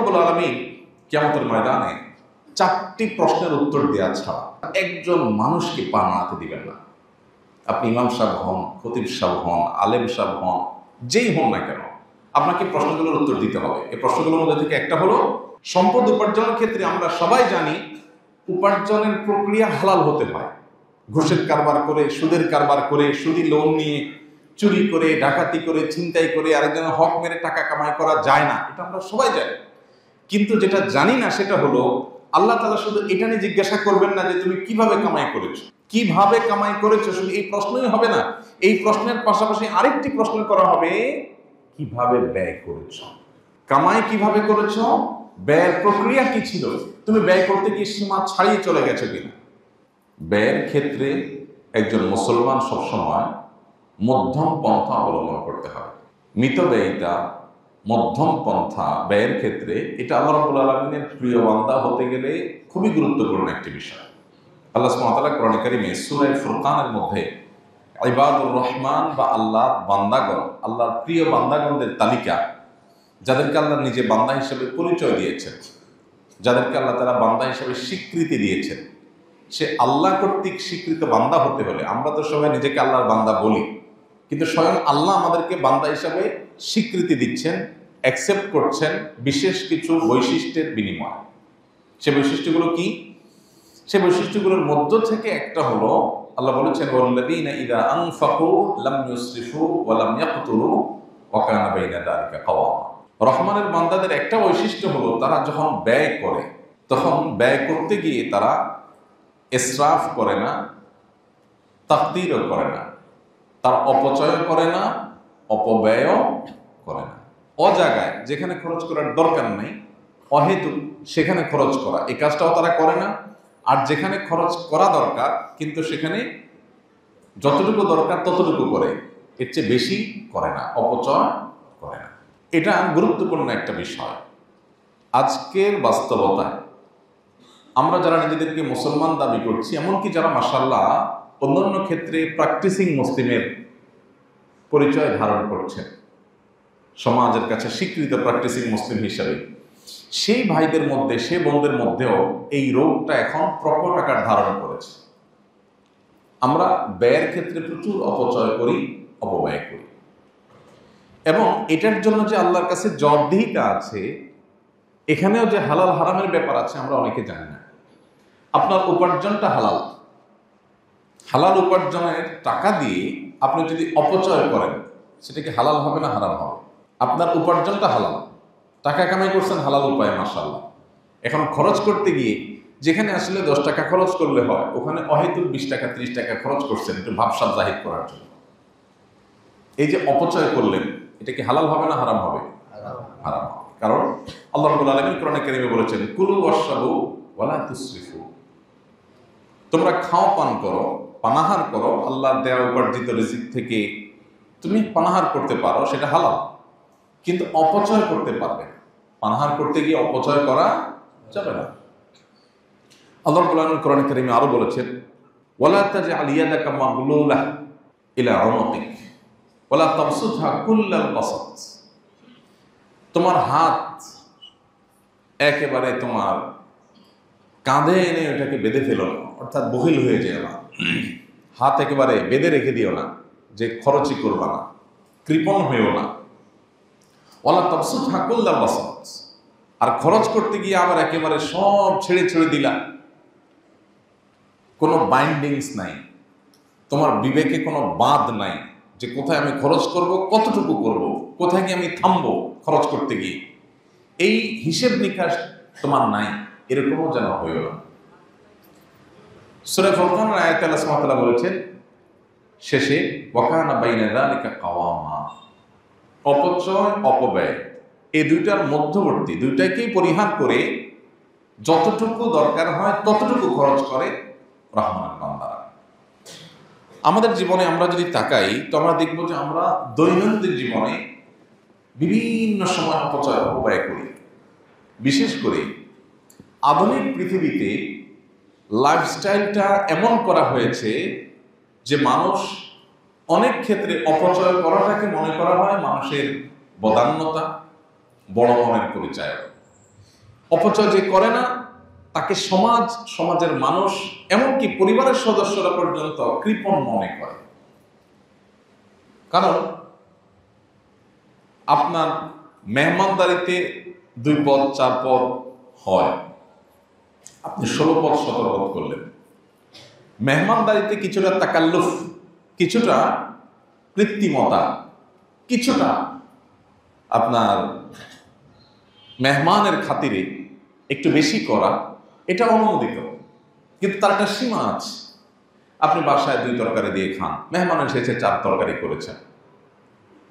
রাব্বুল আলামিন কিয়ামতের ময়দানে 4টি প্রশ্নের উত্তর দেওয়া ছাড়া একজন মানুষকে পা নাড়াতে দিবেন না। আপনি ইমাম সাহেব হন, খতিব সাহেব হন, আলেম সাহেব হন, যেই হন না কেন, আপনাকে প্রশ্নগুলোর উত্তর দিতে হবে। এই প্রশ্নগুলোর মধ্যে থেকে একটা হলো, সম্পদ উপার্জনের ক্ষেত্রে আমরা সবাই জানি উপার্জনের প্রক্রিয়া হালাল হতে হয়। ঘুষের কারবার করে, সুদের কারবার করে, সুদি লোন নিয়ে, চুরি করে, ডাকাতি করে, ছিনতাই করে আরেকজনের হক মেরে টাকা কামাই করা যায় না, এটা আমরা সবাই জানি। কিন্তু যেটা জানি না সেটা হলো, আল্লাহ তাআলা শুধু এটা নিয়ে জিজ্ঞাসা করবেন না যে তুমি কিভাবে কামাই করেছো, কিভাবে কামাই করেছো, শুধু এই প্রশ্নই হবে না। এই প্রশ্নের পাশাপাশি আরেকটি প্রশ্ন করা হবে, কিভাবে ব্যয় করেছো। কামাই কিভাবে করেছো, ব্যয়ের প্রক্রিয়া কি ছিল, তুমি ব্যয় করতে গিয়ে সীমা ছাড়িয়ে চলে গেছো কিনা। ব্যয়ের ক্ষেত্রে একজন মুসলমান সবসময় মধ্যম পন্থা অবলম্বন করতে হবে। মিতব্যয়িতা, মধ্যম পন্থা ব্যয়ের ক্ষেত্রে, এটা আল্লাহ রাব্বুল আলামিনের প্রিয় বান্দা হতে গেলে খুবই গুরুত্বপূর্ণ একটি বিষয়। আল্লাহ সুবহানাহু ওয়া তাআলা কোরআন কারীমে সূরা ফুরকানের মধ্যে ইবাদুর রহমান বা আল্লাহর বান্দাগণ, আল্লাহর প্রিয় বান্দাগণদের তালিকা, যাদেরকে আল্লাহ নিজে বান্দা হিসেবে পরিচয় দিয়েছেন, যাদেরকে আল্লাহ তাআলা বান্দা হিসেবে স্বীকৃতি দিয়েছেন, সে আল্লাহ কর্তৃক স্বীকৃত বান্দা হতে হলে, আমরা তো সবাই নিজেকে আল্লাহর বান্দা বলি, কিন্তু স্বয়ং আল্লাহ আমাদেরকে বান্দা হিসাবে স্বীকৃতি দিচ্ছেন, অ্যাকসেপ্ট করছেন বিশেষ কিছু বৈশিষ্ট্যের বিনিময়ে। সে বৈশিষ্ট্যগুলো কি? সে বৈশিষ্ট্যগুলোর মধ্য থেকে একটা হলো, আল্লাহ বলেছেন ওয়াল্লাযীনা ইযা আনফাকু লাম ইউসরিফু ওয়া লাম ইয়াকতুরু ওয়া কানা বাইনা যালিকা কাওয়ামা। রহমানের বান্দাদের একটা বৈশিষ্ট্য হলো, তারা যখন ব্যয় করে তখন ব্যয় করতে গিয়ে তারা ইসরাফ করে না, তাকদীরও করে না, তারা অপচয় করে না, অপব্যয়ও করে না। অজাগায় যেখানে খরচ করার দরকার নেই, অহেতুক সেখানে খরচ করা, এই কাজটাও তারা করে না। আর যেখানে খরচ করা দরকার কিন্তু সেখানে যতটুকু দরকার ততটুকু করে, এর চেয়ে বেশি করে না, অপচয় করে না। এটা গুরুত্বপূর্ণ একটা বিষয়। আজকের বাস্তবতায় আমরা যারা নিজেদেরকে মুসলমান দাবি করছি, এমনকি যারা মাশাআল্লাহ অন্যান্য ক্ষেত্রে প্র্যাকটিসিং মুসলিমের পরিচয় ধারণ করছেন, সমাজের কাছে স্বীকৃত প্র্যাকটিসিং মুসলিম হিসাবে, সেই ভাইদের মধ্যে, সে বোনদের মধ্যেও এই রোগটা এখন প্রকট আকার ধারণ করেছে। আমরা ব্যয়ের ক্ষেত্রে প্রচুর অপচয় করি, অপব্যয় করি, এবং এটার জন্য যে আল্লাহর কাছে জবাবদিহিতা আছে, এখানেও যে হালাল হারামের ব্যাপার আছে আমরা অনেকে জানি না। আপনার উপার্জনটা হালাল, হালাল উপার্জনের টাকা দিয়ে আপনি যদি অপচয় করেন, সেটা কি হালাল হবে না হারাম হবে? আপনার উপার্জনটা হালাল, টাকা কামাই করছেন হালাল উপায়ে মাশাআল্লাহ, এখন খরচ করতে গিয়ে যেখানে আসলে 10 টাকা খরচ করলে হয়, ওখানে অহেতুক 20 টাকা 30 টাকা খরচ করছেন একটু ভাবসাব জাহির করার জন্য। এই যে অপচয় করলেন, এটা কি হালাল হবে না হারাম হবে? হারাম হবে। কারণ আল্লাহ রাব্বুল আলামিন কোরআনে কারীমে বলেছেন, কুলু ওয়াশরাবু ওয়ালা তুসরিফু, তোমরা খাও, পান করো, পানাহার করো, আল্লাহর দেয়া উপার্জিত রিজিক থেকে তুমি পানাহার করতে পারো, সেটা হালাল, কিন্তু অপচয় করতে পারবে না। পানাহার করতে গিয়ে অপচয় করা যাবে না। আল্লাহ রাব্বুল আলামিন কোরআনে কারীমে আরো বলেছেন, ওয়ালা তাজআল ইয়াদাকা মাগলুলা ইলা উনুকিক ওয়ালা তাবসুতহা কুল্লাল বাসাত, তোমার হাত একেবারে তোমার কাঁধে এনে ওটাকে বেঁধে ফেলো না, অর্থাৎ বহিল হয়ে যায় না। হাত একেবারে বেঁধে রেখে দিও না, যে খরচই করবা না, কৃপণ হয়েও না। ওয়ালা তাবসুতহা কুল্লাল বাসাত, আর খরচ করতে গিয়ে আবার একেবারে সব ছেড়ে ছেড়ে দিলা, কোনো বাইন্ডিংস নাই, তোমার বিবেকে কোনো বাঁধ নাই যে কোথায় আমি খরচ করব, কতটুকু করব, কোথায় গিয়ে আমি থামবো খরচ করতে গিয়ে, এই হিসেব নিকাশ তোমার নাই, এরকমও যেন হইল না। সূরা ফুরকানের আয়াতে আল্লাহ সুবহানাহু ওয়া তাআলা বলেছেন শেষে, ওয়া কানা বাইনা যালিকা কাওয়ামা, অপচয় অপব্যয় এই দুইটার মধ্যবর্তী, দুইটাকেই পরিহার করে যতটুকু দরকার হয় ততটুকু খরচ করে রহমানের বান্দারা। আমাদের জীবনে আমরা যদি তাকাই, তো আমরা দেখব যে আমরা দৈনন্দিন জীবনে বিভিন্ন সময় অপচয় অপব্যয় করি। বিশেষ করে আধুনিক পৃথিবীতে লাইফস্টাইলটা এমন করা হয়েছে যে মানুষ অনেক ক্ষেত্রে অপচয় করাটাকে মনে করা হয় মানুষের বদান্যতা, বড় মনের পরিচয়। অপচয় যে করে না তাকে সমাজের মানুষ এমনকি পরিবারের সদস্যরা পর্যন্ত কৃপণ মনে করে। কারণ আপনার মেহমানদারিতে 2 পদ 4 পদ হয়, আপনি 16 পদ 17 পদ করলেন। মেহমানদারিতে কিছুটা তাকাল্লুফ, কিছুটা কৃত্রিমতা, কিছুটা আপনার মেহমানের খাতিরে একটু বেশি করা, এটা অনুমোদিত, কিন্তু তার একটা সীমা আছে। আপনি বাসায় 2 তরকারি দিয়ে খান, মেহমান এসেছে 4 তরকারি করেছেন,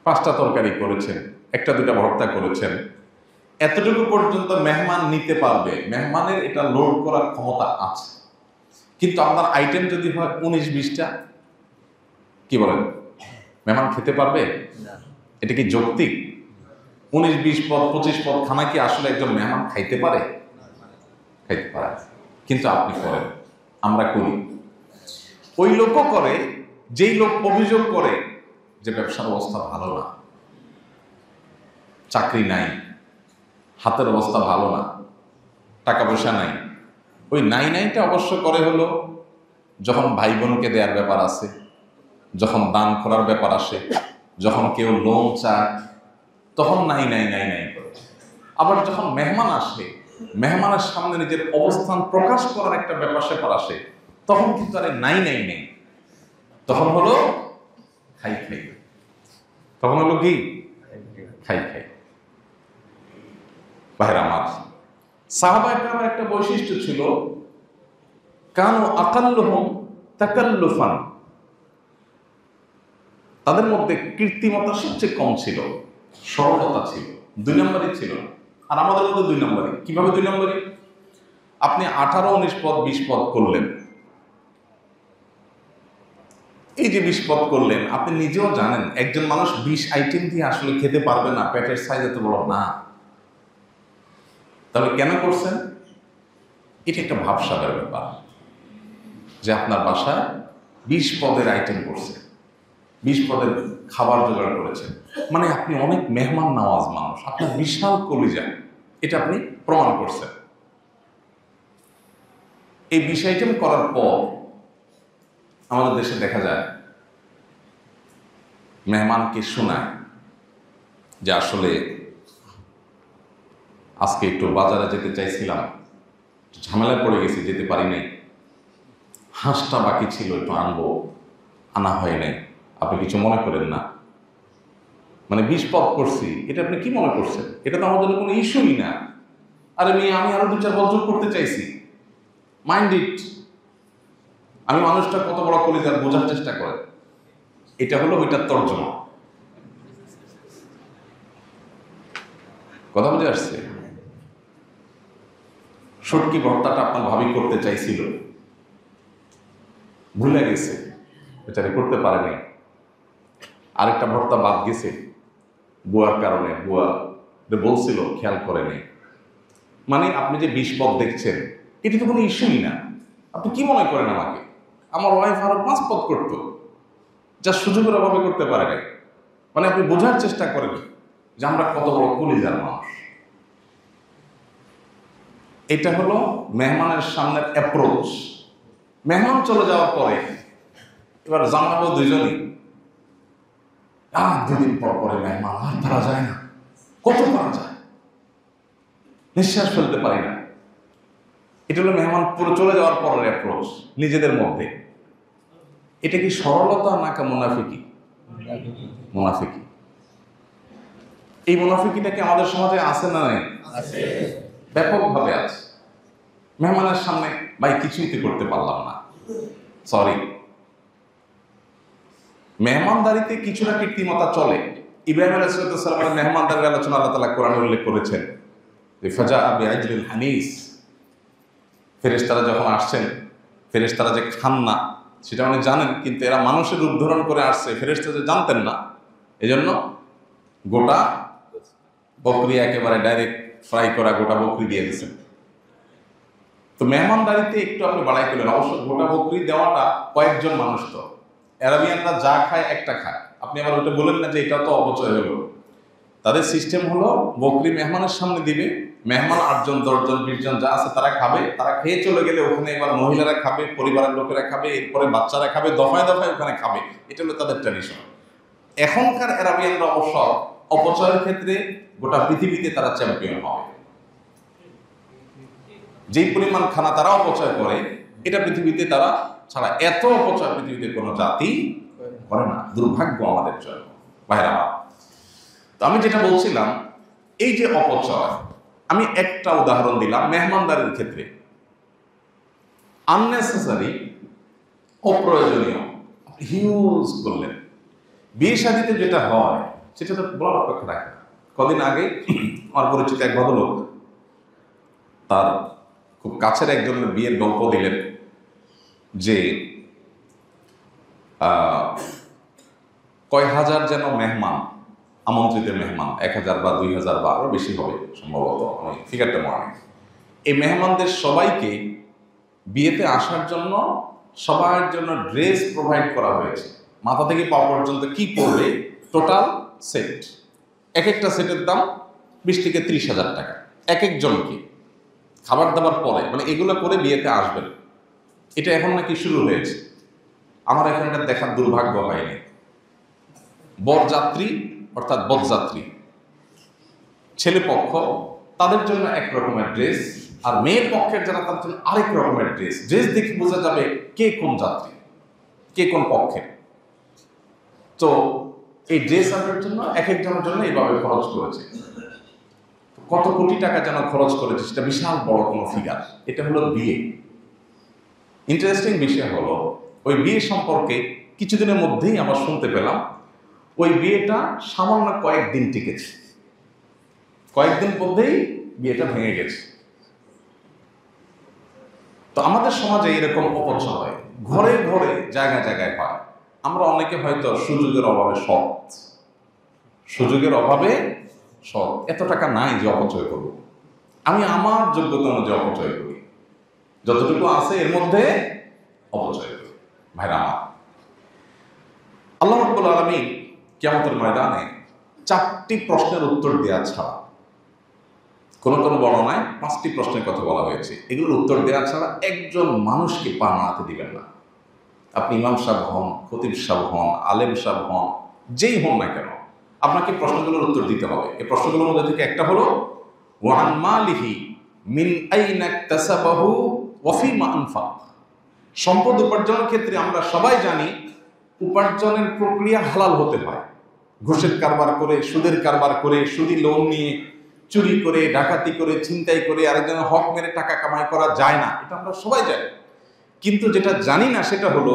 5টা তরকারি করেছেন, 1-2টা ভর্তা করেছেন, এতটুকু পর্যন্ত মেহমান নিতে পারবে, মেহমানের এটা লোড করার ক্ষমতা আছে। কিন্তু আপনার আইটেম যদি হয় 19-20টা, কি বলেন, মেহমান খেতে পারবে? এটা কি যৌক্তিক? 19-20 পদ 25 পদ খানা কি আসলে একজন মেহমান খাইতে পারে? খাইতে পারে। কিন্তু আপনি করেন, আমরা করি। ওই লোকও করে যেই লোক অভিযোগ করে যে ব্যবসার অবস্থা ভালো না, চাকরি নাই, হাতের অবস্থা ভালো না, টাকা পয়সা নাই। ওই নাইটা অবশ্য করে হলো যখন ভাই বোনকে দেওয়ার ব্যাপার আছে, যখন দান করার ব্যাপার আসে, যখন কেউ লোন চায়, তখন নাই করে। আবার যখন মেহমান আসে, মেহমানের সামনে নিজের অবস্থান প্রকাশ করার একটা ব্যাপার স্যাপার আসে, তখন কিন্তু আরে নাই, তখন হলো খাই। তখন হলো কি? খাই। ভাইরা আমার, সাহাবায়ে কেরামের একটা বৈশিষ্ট্য ছিল, কানু আকাল্লুহুম তাকাল্লুফান, তাদের মধ্যে কৃত্রিমতা সবচেয়ে কম ছিল, সরলতা ছিল, 2 নম্বরই ছিল। আর আমাদের মধ্যে 2 নম্বরই। কিভাবে 2 নম্বরই? আপনি 18-19 পদ 20 পদ করলেন, এই যে 20 পদ করলেন, আপনি নিজেও জানেন একজন মানুষ 20 আইটেম দিয়ে আসলে খেতে পারবে না, পেটের সাইজ এত বড় না। তাহলে কেন করছেন? এটা একটা ভাবসাবের ব্যাপার যে আপনার বাসায় 20 পদের আইটেম করছে, 20 পদের খাবার জোগাড় করেছেন, মানে আপনি অনেক মেহমান নওয়াজ মানুষ, আপনার বিশাল কলিজা, এটা আপনি প্রমাণ করছেন। এই 20 আইটেম করার পর আমাদের দেশে দেখা যায় মেহমানকে শোনায় যে আসলে আজকে একটু বাজারে যেতে চাইছিলাম, ঝামেলায় পড়ে গেছি, যেতে পারি নাই, হাঁসটা বাকি ছিল, একটু আনবো, আনা হয় নাই, আপনি কিছু মনে করেন না। মানে 20 পদ করছি, এটা আপনি কি মনে করছেন? এটা তো আমার জন্য কোনো ইস্যুই না। আরে আমি আরো 2-4 পদ যোগ করতে চাইছি, মাইন্ড ইট। আমি মানুষটা কত বড় কলিজার বোঝার চেষ্টা করে, এটা হলো ওইটার তর্জমা। কথা বুঝে আসছে? শুটকি ভর্তাটা আপনার ভাবি করতে চাইছিল, ভুলে গেছে, বেচারি করতে পারে নাই। আরেকটা ভর্তা বাদ গেছে বুয়ার কারণে, বুয়া বলছিল খেয়াল করে নেই। মানে আপনি যে 20 পদ দেখছেন, এটা তো কোনো ইস্যুই না। আপনি কি মনে করেন আমাকে? আমার ওয়াইফ আরো 5 পদ করতো, যা সুযোগের অভাবে করতে পারে নাই। মানে আপনি বোঝার চেষ্টা করেন যে আমরা কত বড় কলিজার মানুষ। এটা হলো মেহমানের সামনের অ্যাপ্রোচ। মেহমান চলে যাওয়ার পরে এবার জানাবো দুইজনই, 2 দিন পর পরে মেহমান, আর পারা যায় না, কত পারা যায়, নিঃশ্বাস ফেলতে পারি না। এটা হলো মেহমান পুরো চলে যাওয়ার পরের অ্যাপ্রোচ নিজেদের মধ্যে। এটা কি সরলতা নাকি মুনাফিকি? মুনাফিকি। এই মুনাফিকিটাকে আমাদের সমাজে আছে না নাই? আছে, ব্যাপকভাবে আছে। মেহমানের সামনে ভাই কিছুই তো করতে পারলাম না, সরি। মেহমানদারিতে কিছুটা কৃত্রিমতা চলে। ইব্রাহিম আলাইহিস সালামের মেহমানদারির আলোচনা আল্লাহ তাআলা কোরআনে উল্লেখ করেছেন যে ফাজাআ বিআজলিন হানিস, ফেরেশতারা যখন আসছেন, ফেরেশতারা যে খান না সেটা উনি জানেন, কিন্তু এরা মানুষের রূপ ধারণ করে আসছে, ফেরেশতা যে জানতেন না, এজন্য গোটা বকরি একেবারে ডাইরেক্ট ফ্রাই করা গোটা বকরি দিয়ে দিয়েছেন। তো মেহমানদারিতে একটু আপনি বাড়াই করলেন। অবশ্য গোটা বকরি দেওয়াটা কয়েকজন মানুষ, তো অ্যারাবিয়ানরা যা খায় একটা খায়, আপনি আবার ওটা বলেন না যে এটা তো অপচয় হলো। তাদের সিস্টেম হলো বকরি মেহমানের সামনে দিবে, মেহমান 8 জন 10 জন 20 জন যা আছে তারা খাবে, তারা খেয়ে চলে গেলে ওখানে এবার মহিলারা খাবে, পরিবারের লোকেরা খাবে, এরপরে বাচ্চারা খাবে, দফায় দফায় ওখানে খাবে। এটা হলো তাদের ট্র্যাডিশন। এখনকার আরবিয়ানরা অবশ্য অপচয়ের ক্ষেত্রে গোটা পৃথিবীতে তারা চ্যাম্পিয়ন হবে। যেই পরিমাণ খানা তারা অপচয় করে, এটা পৃথিবীতে তারা ছাড়া এত অপচয় পৃথিবীতে কোনো জাতি করে না। দুর্ভাগ্য আমাদের জন্য ভাইরা। তো আমি যেটা বলছিলাম, এই যে অপচয়, আমি একটা উদাহরণ দিলাম মেহমানদারির ক্ষেত্রে। আননেসেসারি, অপ্রয়োজনীয় হিউজ করলেন। বিয়ে শাদীতে যেটা হয় সেটা তো বলার অপেক্ষা রাখে না। কদিন আগে আমার পরিচিত এক ভদ্রলোক তার খুব কাছের একজনের বিয়ের গল্প দিলেন যে কয় হাজার যেন মেহমান, আমন্ত্রিত মেহমান, 1000 বা 2000 বা আরো বেশি হবে সম্ভবত, আমি ফিগারটা মনে নেই। এই মেহমানদের সবাইকে বিয়েতে আসার জন্য সবার জন্য ড্রেস প্রোভাইড করা হয়েছে। মাথা থেকে পা পর্যন্ত কি পড়বে টোটাল সেট, এক একটা সেটের দাম 20 থেকে 30,000 টাকা এক একজনকে, খাবার দাবার পরে, মানে এগুলো করে বিয়েতে আসবেন। এটা এখন নাকি শুরু হয়েছে। আমার এখন এটা দেখার দুর্ভাগ্য হয়নি। বরযাত্রী অর্থাৎ বরযাত্রী ছেলে পক্ষ, তাদের জন্য এক রকমের ড্রেস, আর মেয়ের পক্ষের যারা তার জন্য আরেক রকমের ড্রেস। ড্রেস দেখে বোঝা যাবে কে কোন যাত্রী, কে কোন পক্ষের। তো এই ড্রেস আনার জন্য এক একজনের জন্য এইভাবে খরচ করেছে। কত কোটি টাকা যেন খরচ করেছে, সেটা বিশাল বড় কোনো ফিগার। এটা হলো বিয়ে। ইন্টারেস্টিং বিষয় হলো, ওই বিয়ে সম্পর্কে কিছুদিনের মধ্যেই আমরা শুনতে পেলাম ওই বিয়েটা সামান্য কয়েকদিন টিকেছে, কয়েকদিন মধ্যেই বিয়েটা ভেঙে গেছে। তো আমাদের সমাজে এরকম অপচয় হয়, ঘরে ঘরে জায়গায় জায়গায় হয়। আমরা অনেকে হয়তো সুযোগের অভাবে সৎ, সুযোগের অভাবে সৎ, এত টাকা নাই যে অপচয় করব। আমি আমার যোগ্যতা অনুযায়ী অপচয় করি, যতটুকু আছে এর মধ্যে অপচয় করি। ভাইরা আমার, আল্লাহ রাব্বুল আলামিন কিয়ামতের ময়দানে 4টি প্রশ্নের উত্তর দেওয়া ছাড়া, কোনো কোনো বর্ণনায় 5টি প্রশ্নের কথা বলা হয়েছে, এগুলোর উত্তর দেওয়া ছাড়া একজন মানুষকে পা নাড়াতে দিবেন না। আপনি ইমাম সাহেব হন, খতিব সাহেব হন, আলেম সাহেব হন, যেই হন না কেন, আপনাকে প্রশ্নগুলোর উত্তর দিতে হবে। এই প্রশ্নগুলোর মধ্যে থেকে একটা হলো ওয়ান মালিহি মিন আইনা ইকতাসাবাহু ওয়া ফিমা আনফাক। সম্পদ উপার্জনের ক্ষেত্রে আমরা সবাই জানি উপার্জনের প্রক্রিয়া হালাল হতে হয়। ঘুষের কারবার করে, সুদের কারবার করে, সুদি লোন নিয়ে, চুরি করে, ডাকাতি করে, ছিনতাই করে আরেকজনের হক মেরে টাকা কামাই করা যায় না, এটা আমরা সবাই জানি। কিন্তু যেটা জানি না সেটা হলো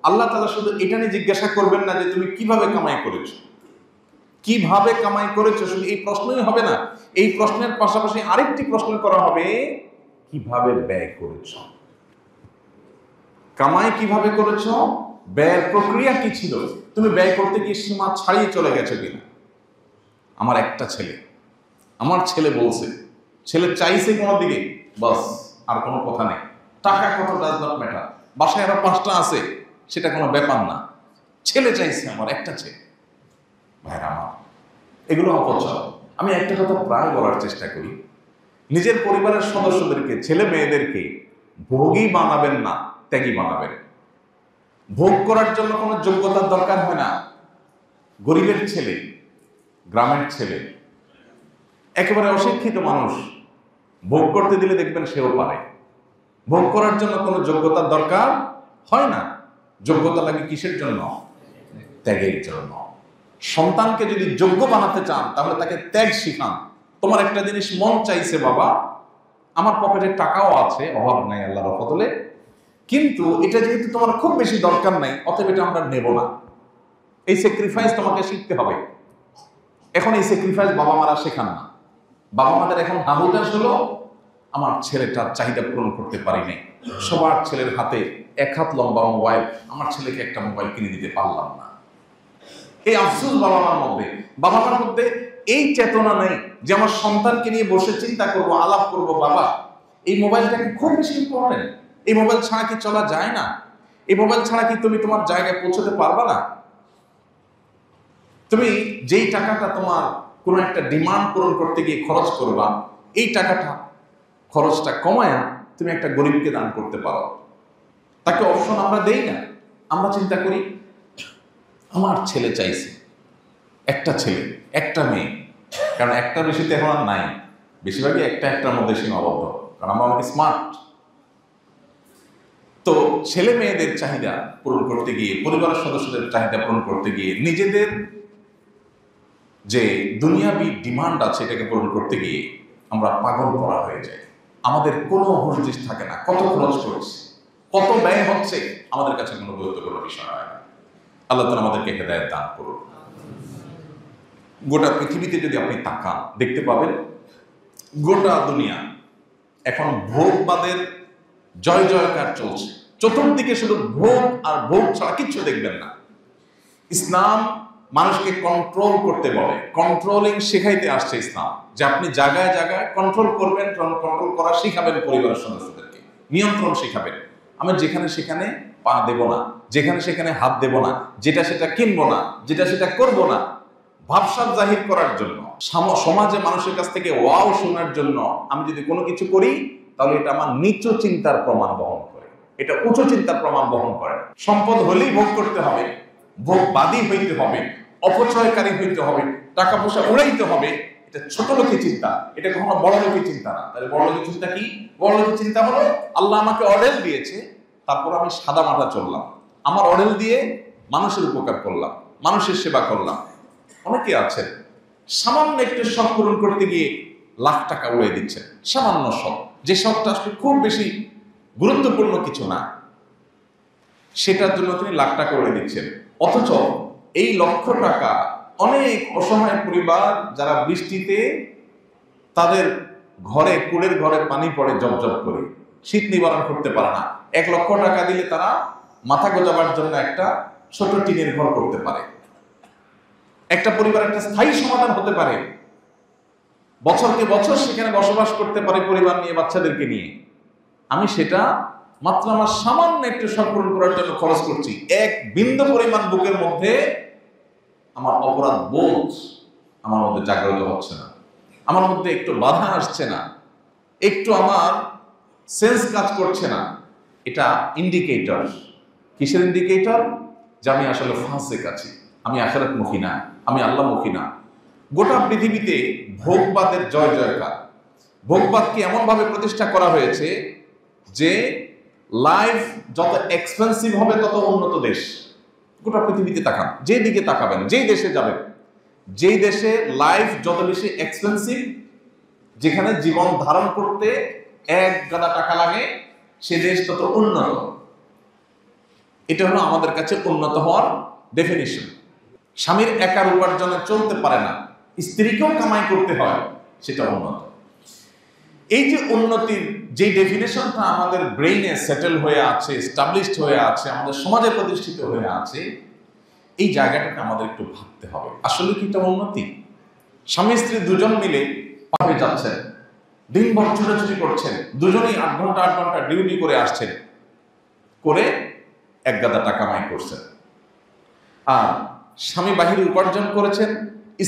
আল্লাহ তাআলা শুধু এটা নিয়ে জিজ্ঞাসা করবেন না যে তুমি কিভাবে কামাই করেছো, কিভাবে কামাই করেছো, শুধু এই প্রশ্নই হবে না। এই প্রশ্নের পাশাপাশি আরেকটি প্রশ্ন করা হবে, কিভাবে ব্যয় করেছো। কামাই কিভাবে করেছো, ব্যয়ের প্রক্রিয়া কি ছিল, তুমি ব্যয় করতে গিয়ে সীমা ছাড়িয়ে চলে গেছো কিনা। আমার একটা ছেলে, আমার ছেলে বলছে, ছেলে চাইছে কোনো দিকে, বাস আর কোনো কথা নেই, টাকা কত ডাজ নট ম্যাটার, বাসায় আরো 5টা আছে সেটা কোনো ব্যাপার না, ছেলে চাইছে, আমার একটা ছেলে। ভাইরা আমার, এগুলো অপচয়। আমি একটা কথা প্রায় বলার চেষ্টা করি, নিজের পরিবারের সদস্যদেরকে, ছেলে মেয়েদেরকে ভোগী বানাবেন না, ত্যাগী বানাবেন। ভোগ করার জন্য কোনো যোগ্যতার দরকার হয় না। গরিবের ছেলে, গ্রামের ছেলে, একেবারে অশিক্ষিত মানুষ ভোগ করতে দিলে দেখবেন সেও পারে। ভোগ করার জন্য কোনো যোগ্যতার দরকার হয় না। যোগ্যতা লাগে কিসের জন্য? ত্যাগের জন্য। সন্তানকে যদি যোগ্য বানাতে চান তাহলে তাকে ত্যাগ শিখান। তোমার একটা জিনিস মন চাইছে, বাবা আমার পকেটে টাকাও আছে, অভাব নাই আল্লাহর রহমতে, কিন্তু এটা যেহেতু তোমার খুব বেশি দরকার নাই, অতএব এটা আমরা নেব না। এই স্যাক্রিফাইস তোমাকে শিখতে হবে। এখন এই স্যাক্রিফাইস বাবা মারা শেখান না। বাবা মাদের এখন হাহুদাস হলো, আমার ছেলেটার চাহিদা পূরণ করতে পারি নাই, সবার ছেলের হাতে 1 হাত লম্বা মোবাইল, আমার ছেলেকে একটা মোবাইল কিনে দিতে পারলাম না। এই আফসোস বাবা মার মধ্যে। বাবা মার মধ্যে এই চেতনা নেই যে আমার সন্তানকে নিয়ে বসে চিন্তা করব, আলাপ করব, বাবা এই মোবাইলটা কি খুব বেশি ইম্পর্টেন্ট, এই মোবাইল ছাড়া কি চলা যায় না, এই মোবাইল ছাড়া কি তুমি তোমার জায়গায় পৌঁছতে পারবা না। তুমি যেই টাকাটা তোমার কোনো একটা ডিমান্ড পূরণ করতে গিয়ে খরচ করবা, এই টাকাটা খরচটা কমায়া তুমি একটা গরিবকে দান করতে পারো। তাকে অপশন আমরা দেই না, আমরা চিন্তা করি আমার ছেলে চাইছে, একটা ছেলে একটা মেয়ে, কারণ একটা বেশিতে এখন আর নাই, বেশিরভাগই একটার মধ্যে সীমাবদ্ধ, কারণ আমরা অনেক স্মার্ট। তো ছেলে মেয়েদের চাহিদা পূরণ করতে গিয়ে, পরিবারের সদস্যদের চাহিদা পূরণ করতে গিয়ে, নিজেদের যে দুনিয়াবি ডিমান্ড আছে এটাকে পূরণ করতে গিয়ে আমরা পাগল করা হয়ে যাই। আমাদের কোনো হুঁশ থাকে না, কত খরচ করছে, কত ব্যয় হচ্ছে, আমাদের কাছে কোনো গুরুত্বপূর্ণ বিষয় হয় না। আল্লাহ তাআলা আমাদেরকে হেদায়েত দান করুন। গোটা পৃথিবীতে যদি আপনি তাকান, দেখতে পাবেন গোটা দুনিয়া এখন ভোগবাদের জয় জয়কার চলছে। চতুর্দিকে শুধু ভোগ আর ভোগ ছাড়া কিচ্ছু দেখবেন না। ইসলাম মানুষকে কন্ট্রোল করতে বলে, কন্ট্রোলিং শেখাইতে আসছে ইসলাম, যে আপনি জায়গায় জায়গায় কন্ট্রোল করবেন, কন্ট্রোল করা শিখাবেন পরিবারের সদস্যদেরকে, নিয়ন্ত্রণ শিখাবেন। আমি যেখানে সেখানে পা দেব না, যেখানে সেখানে হাত দেব না, যেটা সেটা কিনবো না, যেটা সেটা করব না, ভাবসাব জাহির করার জন্য, সমাজে মানুষের কাছ থেকে ওয়াও শোনার জন্য আমি যদি কোনো কিছু করি, তাহলে এটা আমার নিচু চিন্তার প্রমাণ বহন করে, এটা উঁচু চিন্তার প্রমাণ বহন করে। সম্পদ হলেই ভোগ করতে হবে, ভোগবাদী হইতে হবে, অপচয়কারী হইতে হবে, টাকা পয়সা উড়াইতে হবে, এটা ছোট লোকের চিন্তা, এটা কখনো বড় লোকের চিন্তা না। তাহলে বড় লোকের চিন্তা কি? বড় লোকের চিন্তা হলো আল্লাহ আমাকে অর্ডার দিয়েছে, তারপর আমি সাদা মাথা চললাম, আমার অর্ডার দিয়ে মানুষের উপকার করলাম, মানুষের সেবা করলাম। অনেকে আছেন সামান্য একটু শখ পূরণ করতে গিয়ে লাখ টাকা উড়িয়ে দিচ্ছেন, সামান্য শখ, যে শখটা আসলে খুব বেশি গুরুত্বপূর্ণ কিছু না, সেটার জন্য তিনি লাখ টাকা উড়িয়ে দিচ্ছেন। অথচ এই লক্ষ টাকা অনেক অসহায় পরিবার যারা বৃষ্টিতে তাদের ঘরে, কুলের ঘরে পানি পড়ে জবজব করে, শীত নিবারণ করতে পারে না, 1 লক্ষ টাকা দিলে তারা মাথা গোজাবার জন্য একটা ছোট টিনের ঘর করতে পারে। একটা পরিবার একটা স্থায়ী সমাধান হতে পারে, বছরকে বছর সেখানে বসবাস করতে পারে পরিবার নিয়ে, বাচ্চাদেরকে নিয়ে। আমি সেটা মাত্র আমার সামান্য একটু শখ পূরণ করার জন্য খরচ করছি। 1 বিন্দু পরিমাণ বুকের মধ্যে আমার অপরাধ বোধ আমার মধ্যে জাগ্রত হচ্ছে না, আমার মধ্যে একটু বাধা আসছে না, একটু আমার সেন্স কাজ করছে না। এটা ইন্ডিকেটর। কিসের ইন্ডিকেটর? যে আমি আসলে ফাসিক আছি, আমি আখিরাতমুখী না, আমি আল্লাহমুখী না। গোটা পৃথিবীতে ভোগবাদের জয় জয়কার। ভোগবাদকে এমন ভাবে প্রতিষ্ঠা করা হয়েছে যে লাইফ যত এক্সপেন্সিভ হবে তত উন্নত দেশ। গোটা পৃথিবীতে তাকান, যে দিকে তাকাবেন, যেই দেশে যাবেন, যেই দেশে লাইফ যত বেশি এক্সপেন্সিভ, যেখানে জীবন ধারণ করতে 1 গাদা টাকা লাগে, সে দেশ তত উন্নত। এটা হলো আমাদের কাছে উন্নত হওয়ার ডেফিনিশন। স্বামীর একার উপার্জনে চলতে পারে না, স্ত্রীকেও কামাই করতে হয়, সেটা উন্নত। এই যে উন্নতির যে ডেফিনেশনটা আমাদের ব্রেইনে সেটেল হয়ে আছে, এস্টাবলিশড হয়ে আছে, আমাদের সমাজে প্রতিষ্ঠিত হয়ে আছে, এই জায়গাটাকে আমাদের একটু ভাবতে হবে, আসলে কি এটা উন্নতি? স্বামী স্ত্রী দুজন মিলে পাবে যাচ্ছেন, দিনভর ছুটাছুটি করছেন, দুজনেই 8 ঘন্টা 8 ঘন্টা ডিউটি করে আসছেন, করে 1 গাদা টাকা কামাই করছেন। আর স্বামী বাহিরে উপার্জন করেছেন,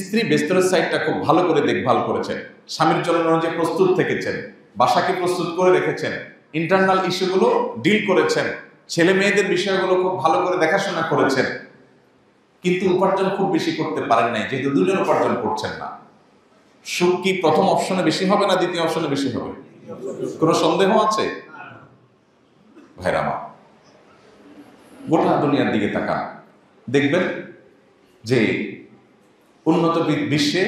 স্ত্রী বেস্তরের সাইডটা খুব ভালো করে দেখভাল করেছেন, স্বামীর জন্য যে প্রস্তুত থেকেছেন, বাসাকে প্রস্তুত করে রেখেছেন, ইন্টারনাল ইস্যুগুলো ডিল করেছেন, ছেলে মেয়েদের বিষয়গুলো খুব ভালো করে দেখাশোনা করেছেন। কিন্তু উপার্জন খুব বেশি করতে পারেন নাই, যেহেতু দুজন উপার্জন করছেন না। সুখ কি প্রথম অপশনে বেশি হবে না দ্বিতীয় অপশনে বেশি হবে? কোনো সন্দেহ আছে? ভাইরা আমার, গোটা দুনিয়ার দিকে তাকান, দেখবেন যে উন্নত বিশ্বে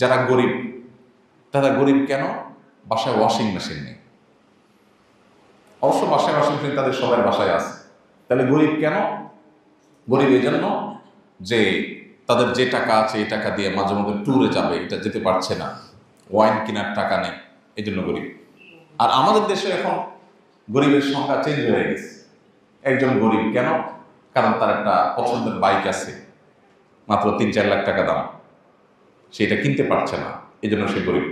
যারা গরিব, তারা গরিব কেন? বাসায় ওয়াশিং মেশিন নেই। অবশ্য বাসায় ওয়াশিং মেশিন তাদের সবার বাসায় আছে। তাহলে গরিব কেন? গরিব এই জন্য যে তাদের যে টাকা আছে এই টাকা দিয়ে মাঝে মধ্যে ট্যুরে যাবে, এটা যেতে পারছে না, ওয়াইন কেনার টাকা নেই, এই জন্য গরিব। আর আমাদের দেশে এখন গরিবের সংখ্যা চেঞ্জ হয়ে গেছে। একজন গরিব কেন? কারণ তার একটা পছন্দের বাইক আছে, মাত্র 3-4 লাখ টাকা দাম, সেটা কিনতে পারছে না, এই জন্য সে গরিব।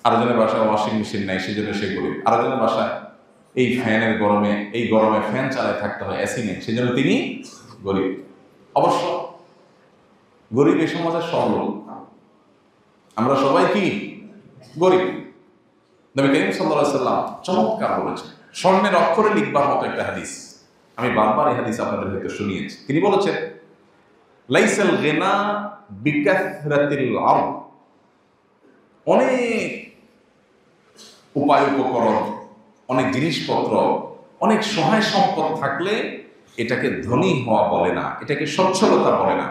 আরেকজনের বাসায় ওয়াশিং মেশিন নাই, সেই জন্য সে গরিব। আরেকজনের বাসায় এই ফ্যানের গরমে, এই গরমে ফ্যান চালায় থাকতে হয়, এসি নেই, সেই জন্য তিনি গরিব। অবশ্য গরিব এই সমাজের সব লোক, আমরা সবাই কি গরিব। নবী করিম সাল্লাল্লাহু আলাইহি ওয়াসাল্লাম চমৎকার বলেছেন, স্বর্ণের অক্ষরে লিখবার মতো একটা হাদিস। আমি বারবার এই হাদিস আপনাদের হয়তো শুনিয়েছি। তিনি বলেছেন, লাইসাল গিনা বিকাসরাতিল আরদ, অনেক উপায় উপকরণ, অনেক জিনিসপত্র, অনেক সহায় সম্পদ থাকলে এটাকে ধনী হওয়া বলে না, এটাকে সচ্ছলতা বলে না।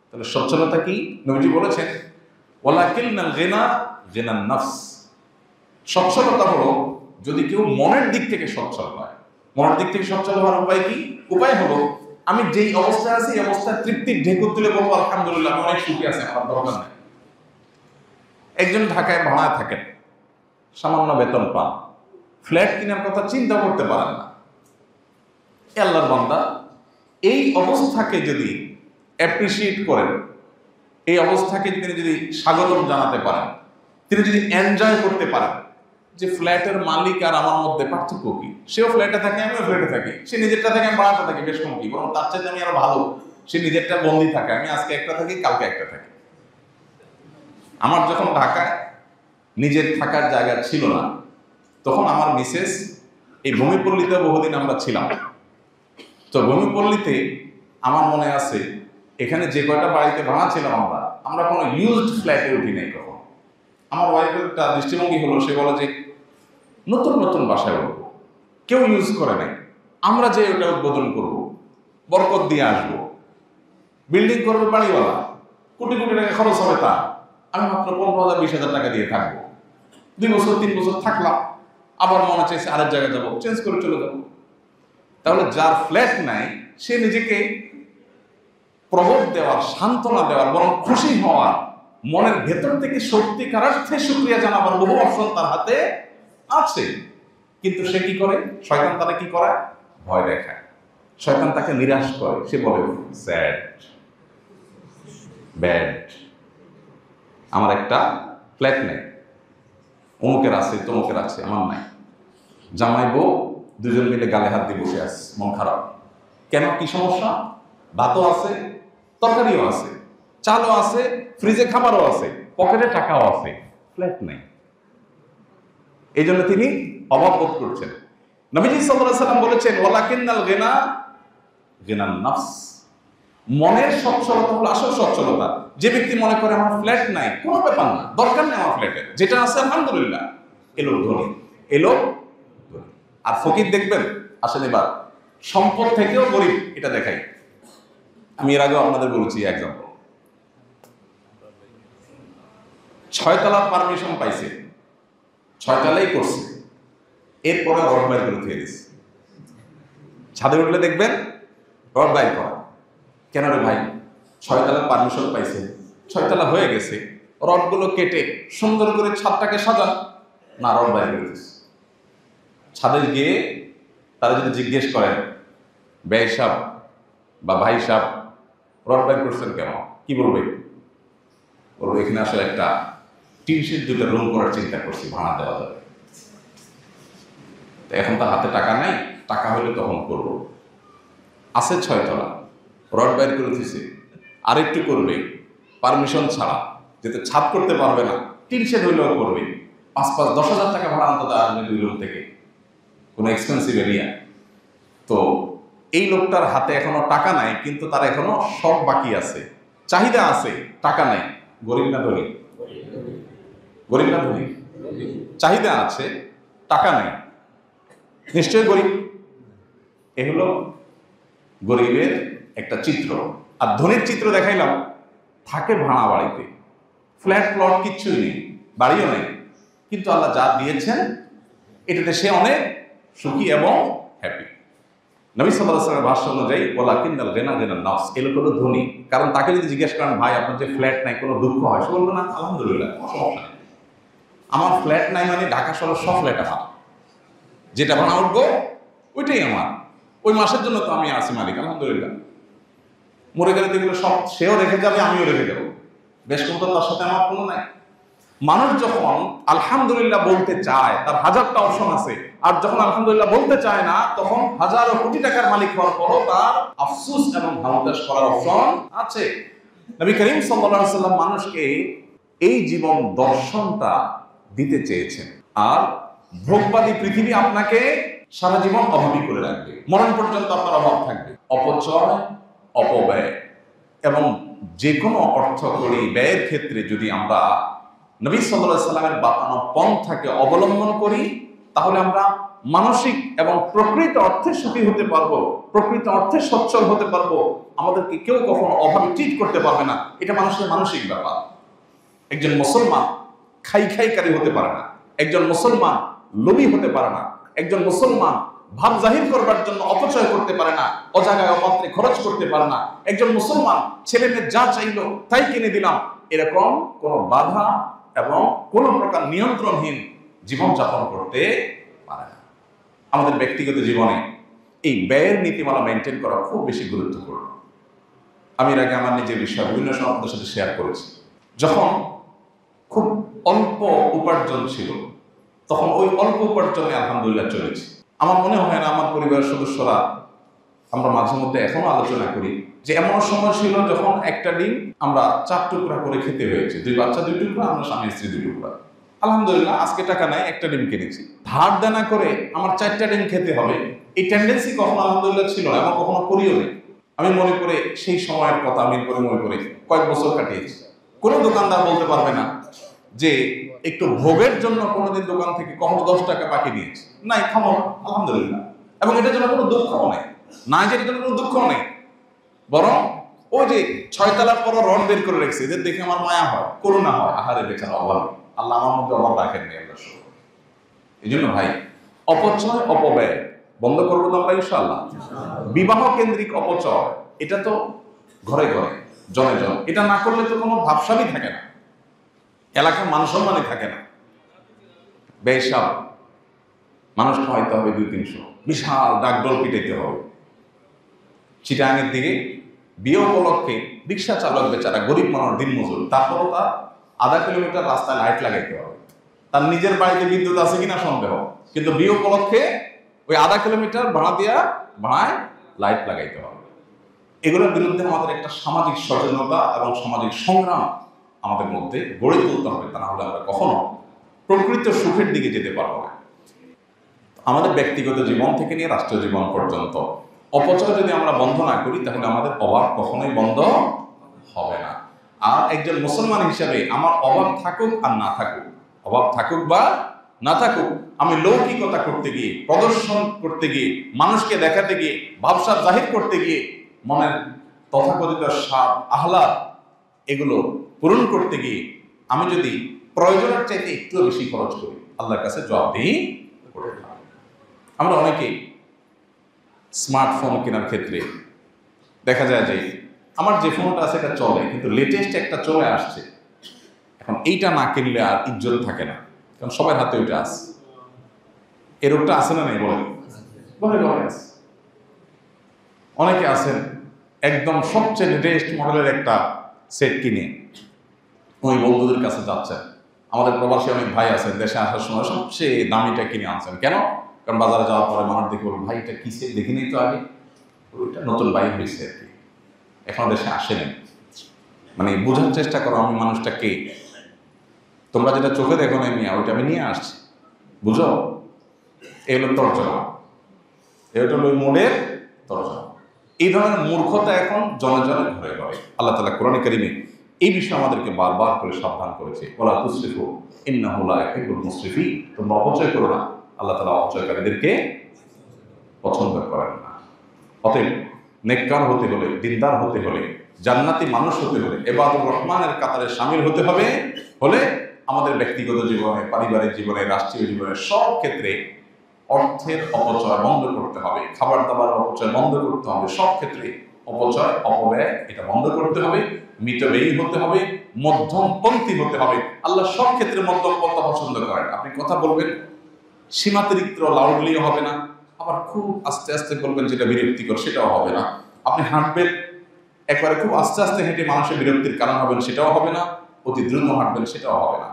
তাহলে সচ্ছলতা কি? নবীজি বলেছেন, ওয়ালাকিন্নাল গিনা গিনান নাফস, সচ্ছলতা হলো যদি কেউ মনের দিক থেকে সচ্ছল হয়। মনের দিক থেকে সচ্ছল হওয়ার উপায় কি? উপায় হলো আমি যেই অবস্থায় আছি এই অবস্থায় তৃপ্তির ঢেকুর তুলে বলবো আলহামদুলিল্লাহ, আমি অনেক সুখী আছি, আমার দরকার নেই। একজন ঢাকায় ভাড়ায় থাকেন, সামান্য বেতন পান, ফ্ল্যাট কেনার কথা চিন্তা করতে পারেন না। আল্লাহর বান্দা এই অবস্থাকে যদি অ্যাপ্রিসিয়েট করেন, এই অবস্থাকে তিনি যদি স্বাগতম জানাতে পারেন, তিনি যদি এনজয় করতে পারেন যে ফ্ল্যাটের মালিক আর আমার মধ্যে পার্থক্য কি, সেও ফ্ল্যাটে থাকে আমিও ফ্ল্যাটে থাকি, সে নিজেরটা থাকে আমি ভাড়াটা থাকি, বেশ কম কি, বরং তার চাইতে আমি আরো ভালো, সে নিজেরটা বন্দি থাকে, আমি আজকে একটা থাকি কালকে একটা থাকি। আমার যখন ঢাকায় নিজের থাকার জায়গা ছিল না, তখন আমার মিসেস এই ভূমিপল্লীতে বহুদিন আমরা ছিলাম। তো ভূমিপল্লীতে আমার মনে আছে এখানে যে কয়টা বাড়িতে ভাড়া ছিলাম আমরা কোনো ইউজড ফ্ল্যাটে উঠি নাই কখন। আমার ওয়াইফের একটা দৃষ্টিভঙ্গি হলো, সে বলে যে নতুন নতুন বাসায় উঠবো, কেউ ইউজ করে নাই, আমরা যে ওটা উদ্বোধন করবো, বরকত দিয়ে আসবো, বিল্ডিং করবে বাড়িওয়ালা, কোটি কোটি টাকা খরচ হবে, তা আমি মাত্র 15,000-20,000 টাকা দিয়ে থাকবো। 2 বছর 3 বছর থাকলাম, আবার মনে চাইছে আরেক জায়গায় যাবো, চেঞ্জ করে চলে যাবো। তাহলে যার ফ্ল্যাট নাই সে নিজেকে প্রবোধ দেওয়ার, সান্ত্বনা দেওয়ার, বরং খুশি হওয়ার, মনের ভেতর থেকে সত্যিকার অর্থে শুকরিয়া জানাবার বহু অপশন তার হাতে আছে। কিন্তু সে কি করে? শয়তান তারা কি করে? ভয় দেখায়, শয়তান তাকে নিরাশ করে। সে বলে স্যাড, ব্যাড, আমার একটা ফ্ল্যাট নেই, অমুকের আছে, তমুকের আছে, আমার নাই। জামাই বউ দুজন মিলে গালে হাত দিয়ে বসে আছে, মন খারাপ। কেন? কি সমস্যা? ভাতও আছে, তরকারিও আছে, চালও আছে, ফ্রিজে খাবারও আছে, পকেটে টাকাও আছে, ফ্ল্যাট নেই। এই জন্য তিনি অভাব বোধ করছেন। নবীজি সাল্লাল্লাহু আলাইহি ওয়াসাল্লাম বলেছেন, ওয়ালাকিন্নাল গিনা গিনান নাফস, মনের সচ্ছলতা হলো আসল সচ্ছলতা। যে ব্যক্তি মনে করে আমার ফ্ল্যাট নাই, কোনো ব্যাপার না, দরকার নেই আমার ফ্ল্যাটের, যেটা আছে আলহামদুলিল্লাহ, এলো ধনী, এলো ধনী। আর ফকির দেখবেন আসলে এবার সম্পদ থেকেও গরিব, এটা দেখাই। আমি এর আগেও আপনাদের বলেছি এক্সাম্পল, 6 তলার পারমিশন পাইছে, 6 তলাই করছে, এরপরে রড বাইর করে থুয়ে দিচ্ছে। ছাদে উঠলে দেখবেন রড বাইর করা। কেন রে ভাই? 6 তলার পারমিশন পাইছে, 6 তলা হয়ে গেছে, রডগুলো কেটে সুন্দর করে ছাদটাকে সাজান না, রড বাইর করে দিচ্ছে। ছাদে গিয়ে তারা যদি জিজ্ঞেস করেন, ব্যয় সাহেব বা ভাই সাহেব রড বাইর করছেন কেন, কি বলবে? বলবো এখানে আসলে একটা টিনশেড 2টা রুম করার চিন্তা করছি, ভাড়া দেওয়া যাবে। এখন তার হাতে টাকা নাই, টাকা হলে তখন করব। আছে 6 তলা, রড বাইর করে দিয়েছে, আরেকটু করবে পারমিশন ছাড়া, যেতে ছাদ করতে পারবে না, টিনশেড হইলেও করবে। 5-10,000 টাকা ভাড়া অন্তত আসবে 2 রুম থেকে, কোনো এক্সপেন্সিভ এরিয়া। তো এই লোকটার হাতে এখনো টাকা নাই, কিন্তু তার এখনো সব বাকি আছে, চাহিদা আছে, টাকা নাই। গরিব না ধনী? গরিব না ধনী? চাহিদা আছে, টাকা নাই, নিশ্চয়ই গরিব। এ হলো গরিবের একটা চিত্র। আর ধনীর চিত্র দেখাইলাম, থাকে ভাড়া বাড়িতে, ফ্ল্যাট প্লট কিচ্ছুই নেই, বাড়িও নেই, কিন্তু আল্লাহ যা দিয়েছেন এটাতে সে অনেক সুখী এবং হ্যাপি। নবী সাল্লাল্লাহু আলাইহি ওয়াসাল্লামের ভাষ্য অনুযায়ী ওয়ালাকিন্নাল গিনা গিনান নাফস, এই লোক হলো ধনী। কারণ তাকে যদি জিজ্ঞেস করেন, ভাই আপনার যে ফ্ল্যাট নাই, কোনো দুঃখ হয়? সে বলবে না, আলহামদুলিল্লাহ, কোনো সমস্যা নেই, আমার ফ্ল্যাট নাই মানে ঢাকা শহরের সব ফ্ল্যাট আমার, যেটা ভাড়া উঠবো ওইটাই আমার, ওই মাসের জন্য তো আমি আছি মালিক, আলহামদুলিল্লাহ। মরে গেলে যেগুলো সব সেও রেখে যাবে, আমিও রেখে যাবো, বেশ করতে তার সাথে আমার কোনো নাই। মানুষ যখন আলহামদুলিল্লাহ বলতে চায়, তার 1000টা অপশন আছে, আর যখন আলহামদুলিল্লাহ বলতে চায় না, তখন হাজার ও কোটি টাকার মালিক হওয়ার পরও তার আফসোস এবং হাউতাস করার অপশন আছে। নবী করিম সাল্লাল্লাহু আলাইহি ওয়াসাল্লাম মানুষকে এই জীবন দর্শনটা দিতে চেয়েছেন। আর ভোগবাদী পৃথিবী আপনাকে সারা জীবন অভাবী করে রাখবে, মরণ পর্যন্ত আপনার অভাব থাকবে। অপচয়, অপব্যয় এবং যে কোনো অর্থ করি ব্যয়ের ক্ষেত্রে যদি আমরা নবী সাল্লাল্লাহু আলাইহি সাল্লামের বাতানো পন্থাকে অবলম্বন করি, তাহলে আমরা মানসিক এবং প্রকৃত অর্থে সুখী হতে পারবো, প্রকৃত অর্থে সচ্ছল হতে পারবো। আমাদেরকে কেউ কখনো অভাবে ট্রিট করতে পারবে না। এটা মানুষের মানসিক ব্যাপার। একজন মুসলমান খাইকারি হতে পারে না, একজন মুসলমান লোভী হতে পারে না, একজন মুসলমান ভাব জাহির করবার জন্য অপচয় করতে পারে না, অজাগায় অপাত্রে খরচ করতে পারে না, একজন মুসলমান ছেলে মেয়ে যা চাইলো তাই কিনে দিলাম, এরকম কোনো বাধা এবং কোনো প্রকার নিয়ন্ত্রণহীন জীবনযাপন করতে পারে না। আমাদের ব্যক্তিগত জীবনে এই ব্যয়ের নীতিমালা মেনটেন করা খুব বেশি গুরুত্বপূর্ণ। আমি এর আগে আমার নিজের বিষয় বিভিন্ন সময় সাথে শেয়ার করেছি। যখন খুব অল্প উপার্জন ছিল, তখন ওই অল্প উপার্জনে আলহামদুলিল্লাহ চলেছে। আমার মনে হয় না আমার পরিবারের সদস্যরা, আমরা মাঝে মধ্যে এখনো আলোচনা করি যে এমন সময় ছিল যখন একটা ডিম আমরা 4 টুকরা করে খেতে হয়েছে, 2 বাচ্চা 2 টুকরা, আমরা স্বামী স্ত্রী 2 টুকরা। আলহামদুলিল্লাহ আজকে টাকা নাই, একটা ডিম কিনেছি। ধার দেনা করে আমার 4টা ডিম খেতে হবে, এই টেন্ডেন্সি কখনো আলহামদুলিল্লাহ ছিল না এবং কখনো করিও নেই। আমি মনে করে সেই সময়ের কথা আমি মনে করে কয়েক বছর কাটিয়েছি। কোনো দোকানদার বলতে পারবে না যে একটু ভোগের জন্য কোনোদিন দোকান থেকে কখনো 10 টাকা বাকি দিয়েছে, নাই, ক্ষমা, আলহামদুলিল্লাহ। এবং এটার জন্য কোনো দুঃখও নেই, না যে এটার জন্য কোনো দুঃখও নেই, বরং ওই যে 6 তলার পর রড বের করে রেখেছে, এদের দেখে আমার মায়া হয়, করুণা হয়, আহারে বেচারা অভাব, আল্লাহ আমার মধ্যে অভাব রাখেননি। আল্লাহ এই জন্য ভাই, অপচয় অপব্যয় বন্ধ করবো তো আমরা ইনশাআল্লাহ। বিবাহ কেন্দ্রিক অপচয়, এটা তো ঘরে ঘরে জনে জনে, এটা না করলে তো কোনো ভাবসাবই থাকে না, এলাকার মান সম্মানই থাকে না। বেশাব মানুষ খাওয়াইতে হবে 200-300, বিশাল ডাকডোল পিটাইতে হবে। চিটাঙের দিকে বিয়ে উপলক্ষে রিক্সা চালক বেচারা গরিব মানুষ, দিনমজুর, তারপরও তার আধা কিলোমিটার রাস্তায় লাইট লাগাইতে হবে। তার নিজের বাড়িতে বিদ্যুৎ আছে কিনা সন্দেহ, কিন্তু বিয়ে উপলক্ষে ওই আধা কিলোমিটার ভাড়ায় লাইট লাগাইতে হবে। এগুলোর বিরুদ্ধে আমাদের একটা সামাজিক সচেতনতা এবং সামাজিক সংগ্রাম আমাদের মধ্যে গড়ে তুলতে হবে, তা না হলে আমরা কখনো প্রকৃত সুখের দিকে যেতে পারবো না। আমাদের ব্যক্তিগত জীবন থেকে নিয়ে রাষ্ট্রীয় জীবন পর্যন্ত অপচয় যদি আমরা বন্ধ না করি, তাহলে আমাদের অভাব কখনোই বন্ধ হবে না। আর একজন মুসলমান হিসাবে আমার অভাব থাকুক আর না থাকুক, অভাব থাকুক বা না থাকুক, আমি লৌকিকতা করতে গিয়ে, প্রদর্শন করতে গিয়ে, মানুষকে দেখাতে গিয়ে, ভাবসাব জাহির করতে গিয়ে, মনের তথাকথিত স্বাদ আহ্লাদ এগুলো পূরণ করতে গিয়ে আমি যদি প্রয়োজনের চাইতে একটু বেশি খরচ করি, আল্লাহর কাছে জবাবদিহি করে দেব। আমরা অনেকে স্মার্টফোন কেনার ক্ষেত্রে দেখা যায় যে আমার যে ফোনটা আছে এটা চলে, কিন্তু লেটেস্ট একটা চলে আসছে, এখন এইটা না কিনলে আর ইজ্জত থাকে না, কারণ সবার হাতে ওইটা আছে। এর ওটা আছে না নেই বলে আছে। অনেকে আছেন একদম সবচেয়ে লেটেস্ট মডেলের একটা সেট কিনে ওই বন্ধুদের কাছে যাচ্ছেন। আমাদের প্রবাসী অনেক ভাই আছেন, দেশে আসার সময় সবচেয়ে দামিটা কিনে আনছেন। কেন? কারণ বাজারে যাওয়ার পরে মানুষ দেখে বলবে, ভাই এটা কি সেট দেখিনি তো আগে, ওইটা নতুন বাইক হয়েছে আর কি, এখনো দেশে আসেনি। মানে বোঝার চেষ্টা করো আমি মানুষটা কে, তোমরা যেটা চোখে দেখো না মিয়া, ওইটা আমি নিয়ে আসছি, বুঝো? এই হলো তর্জমা, এটা হলো মোড়ের তর্জমা। এই ধরনের মূর্খতা এখন জনে জনে ঘরে ঘরে। আল্লাহ তাআলা কোরআনে কারিমে এই বিষয়ে আমাদেরকে বারবার করে সাবধান করেছে, ওয়ালা তুসরিফু ইন্নাহু লা ইউহিব্বুল মুসরিফিন, তোমরা অপচয় করো না, আল্লাহ তাআলা অপচয়কারীদেরকে পছন্দ করেন না। অতএব নেককার হতে হলে, দিনদার হতে হলে, জান্নাতি মানুষ হতে হলে, ইবাদুর রহমানের কাতারে শামিল হতে হবে হলে আমাদের ব্যক্তিগত জীবনে, পারিবারিক জীবনে, রাষ্ট্রীয় জীবনে সব ক্ষেত্রে অর্থের অপচয় বন্ধ করতে হবে, খাবার দাবার অপচয় বন্ধ করতে হবে, সব ক্ষেত্রে অপচয় অপব্যয় এটা বন্ধ করতে হবে, মিতব্যয়ী হতে হবে, মধ্যমপন্থী হতে হবে। আল্লাহ সব ক্ষেত্রে মধ্যম পন্থা পছন্দ করেন। আপনি কথা বলবেন সীমাতিরিক্ত লাউডলিও হবে না, আবার খুব আস্তে আস্তে বলবেন যেটা বিরক্তিকর সেটাও হবে না। আপনি হাঁটবেন একবারে খুব আস্তে আস্তে হেঁটে মানুষের বিরক্তির কারণ হবেন সেটাও হবে না, অতি দ্রুত হাঁটবেন সেটাও হবে না।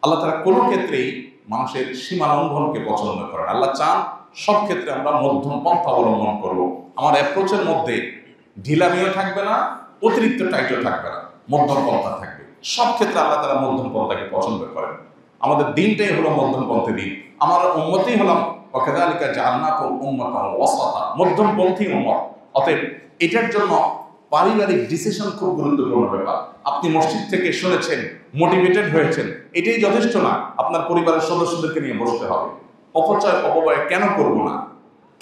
আল্লাহ তাআলা কোনো ক্ষেত্রেই মানুষের সীমা লঙ্ঘনকে পছন্দ করেন। আল্লাহ চান সব ক্ষেত্রে আমরা মধ্যম পন্থা অবলম্বন করব। আমার অ্যাপ্রোচের মধ্যে ঢিলামিও থাকবে না, অতিরিক্ত টাইটও থাকবে না, মধ্যম পন্থা থাকবে। সব ক্ষেত্রে আল্লাহ তাআলা মধ্যম পন্থাকে পছন্দ করেন। আমাদের দিনটাই হলো মধ্যমপন্থী দিন, আমরা উম্মতই হলাম ওয়াকাযালিকা জাআলনাকুম উম্মাতান ওয়াসাতা, মধ্যমপন্থী উম্মত। অতএব এটার জন্য পারিবারিক ডিসিশন খুব গুরুত্বপূর্ণ ব্যাপার। আপনি মসজিদ থেকে শুনেছেন, মোটিভেটেড হয়েছেন, এটাই যথেষ্ট না। আপনার পরিবারের সদস্যদেরকে নিয়ে বসতে হবে। অপব্যয় কেন করব না,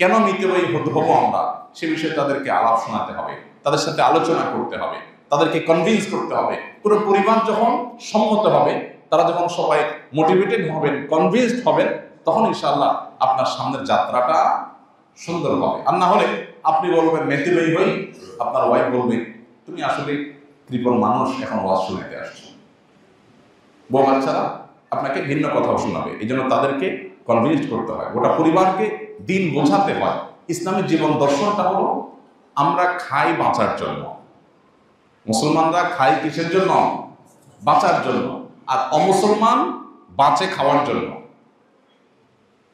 কেন মিতব্যয়ী হব আমরা, সে বিষয়ে তাদেরকে আলাপ শোনাতে হবে, তাদের সাথে আলোচনা করতে হবে, তাদেরকে কনভিন্স করতে হবে। পুরো পরিবার যখন সম্মত হবে, তারা যখন সবাই মোটিভেটেড হবেন, কনভিন্সড হবেন, তখন ইনশাআল্লাহ আপনার সামনের যাত্রাটা সুন্দর হবে। আর না হলে আপনি বলবেন মেতেবেই হই, আপনার ওয়াইফ বলবে তুমি আসলে কৃপণ মানুষ, এখন ওয়াজ শুনাইতে আসছো। বউ বাচ্চারা আপনাকে ভিন্ন কথাও শোনাবে। এই জন্য তাদেরকে কনভিন্স করতে হয়, গোটা পরিবারকে দিন বোঝাতে হয়। ইসলামের জীবন দর্শনটা হলো আমরা খাই বাঁচার জন্য। মুসলমানরা খাই কিসের জন্য? বাঁচার জন্য। আর অমুসলমান বাঁচে খাওয়ার জন্য।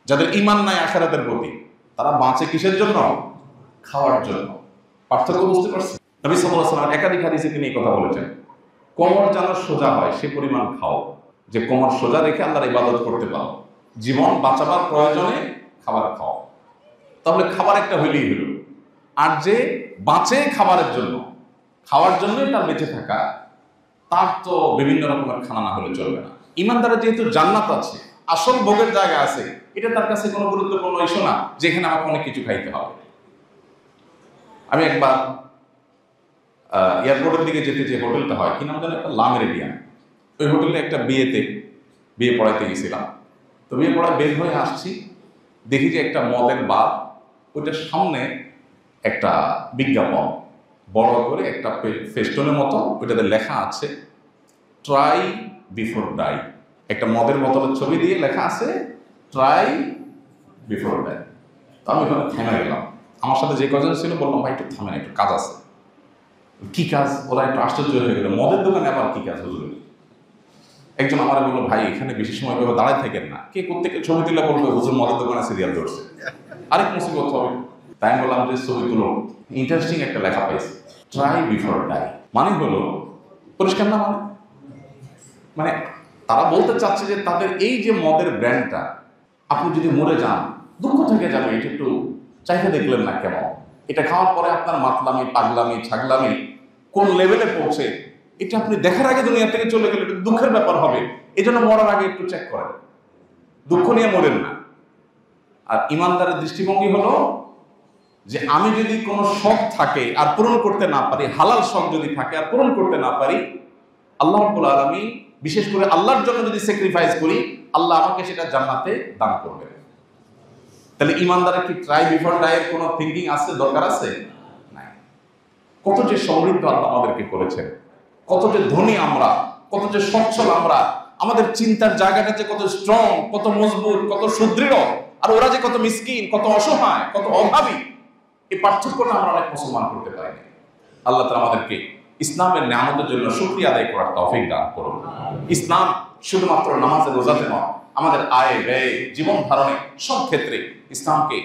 যাদের ঈমান নাই আখিরাতের প্রতি, তারা বাঁচে কিসের জন্য? খাওয়ার জন্য। পার্থক্য বুঝতে পারছেন? নবী সাল্লাল্লাহু আলাইহি ওয়াসাল্লাম একাধিক হাদিসে তিনি এই কথা বলেছেন, কোমর যেন সোজা হয় সে পরিমাণ খাও, যে কোমর সোজা রেখে আল্লাহর ইবাদত করতে পারো। জীবন বাঁচাবার প্রয়োজনে খাবার খাও। তাহলে খাবার একটা হইলেই হইল। আর যে বাঁচে খাবারের জন্য, খাওয়ার জন্যই তার বেঁচে থাকা, তার তো বিভিন্ন রকমের খানা না হলে চলবে না। ইমানদারের যেহেতু জান্নাত আছে, আসল ভোগের জায়গা আছে, এটা তার কাছে কোনো গুরুত্বপূর্ণ ইস্যু না যেখানে আমাকে অনেক কিছু খাইতে হবে। আমি একবার এয়ারপোর্টের দিকে যেতে যে হোটেলটা হয়, কি নাম জানো, একটা লা মেরিডিয়ান, ওই হোটেলে একটা বিয়ে পড়াইতে গেছিলাম। তো বিয়ে পড়ায় বের হয়ে আসছি, দেখি যে একটা মদের বার, ওইটার সামনে একটা বিজ্ঞাপন বড় করে একটা ফেস্টনের মতো, ওইটাতে লেখা আছে ট্রাই বিফোর ডাই। একটা মদের বোতলের ছবি দিয়ে লেখা আছে ট্রাই বিফোর ডাই। তো আমি ওখানে থেমে গেলাম। আমার সাথে যে কজন ছিল বললাম ভাই একটু থামেন, একটু কাজ আছে। কি কাজ? ওরা একটু আশ্চর্য হয়ে গেল, মদের দোকানে আবার কি কাজ হুজুর? একজন আমার বললো ভাই এখানে বেশি সময় ভাবে দাঁড়ায় থাকেন না, কে কোত্থেকে ছবি তুলে বলবে হুজুর মদের দোকানে সিরিয়াল ধরছে, আরেক মুসিবত হবে। তাই আমি বললাম যে ছবি তুলো, ইন্টারেস্টিং একটা লেখা পাইছি ট্রাই বিফোর ডাই। মানে হলো পরিষ্কার না, মানে তারা বলতে চাচ্ছে যে তাদের এই যে মদের ব্র্যান্ডটা, আপনি যদি মরে যান দুঃখ থেকে যাবে, এটা একটু চাইতে দেখলেন না কেমন? এটা খাওয়ার পরে আপনার মাতলামি, পাগলামি, ছাগলামি কোন লেভেলে পৌঁছে, এটা আপনি দেখার আগে দুনিয়া থেকে চলে গেলে দুঃখের ব্যাপার হবে। এই জন্য মরার আগে একটু চেক করেন, দুঃখ নিয়ে মরেন না। আর ইমানদারের দৃষ্টিভঙ্গি হলো যে আমি যদি কোনো শখ থাকে আর পূরণ করতে না পারি, হালাল শখ যদি থাকে আর পূরণ করতে না পারি, আল্লাহ রাব্বুল আলামিন বিশেষ করে আল্লাহর জন্য যদি স্যাক্রিফাইস করি, আল্লাহ আমাকে সেটা জান্নাতে দান করবে। তাহলে ইমানদারের কি ট্রাই বিফোর ডাইয়ের কোনো থিঙ্কিং আছে, দরকার আছে? নাই। কত যে সমৃদ্ধ আল্লাহ আমাদেরকে করেছেন, কত যে ধনী আমরা, কত যে সচ্ছল আমরা, আমাদের চিন্তার জায়গাটা যে কত স্ট্রং, কত মজবুত, কত সুদৃঢ়, আর ওরা যে কত মিসকিন, কত অসহায়, কত অভাবী, এই পার্থক্যটা আমরা অনেক মুসলমান করতে পারিনি। আল্লাহ তাআলা আমাদেরকে ইসলামের নিয়ামতের জন্য শুকরিয়া আদায় করার তৌফিক দান করুন। ইসলাম শুধুমাত্র নামাজে রোজাতে নয়, আমাদের আয় ব্যয়, জীবন ধারণে সব ক্ষেত্রে ইসলামকে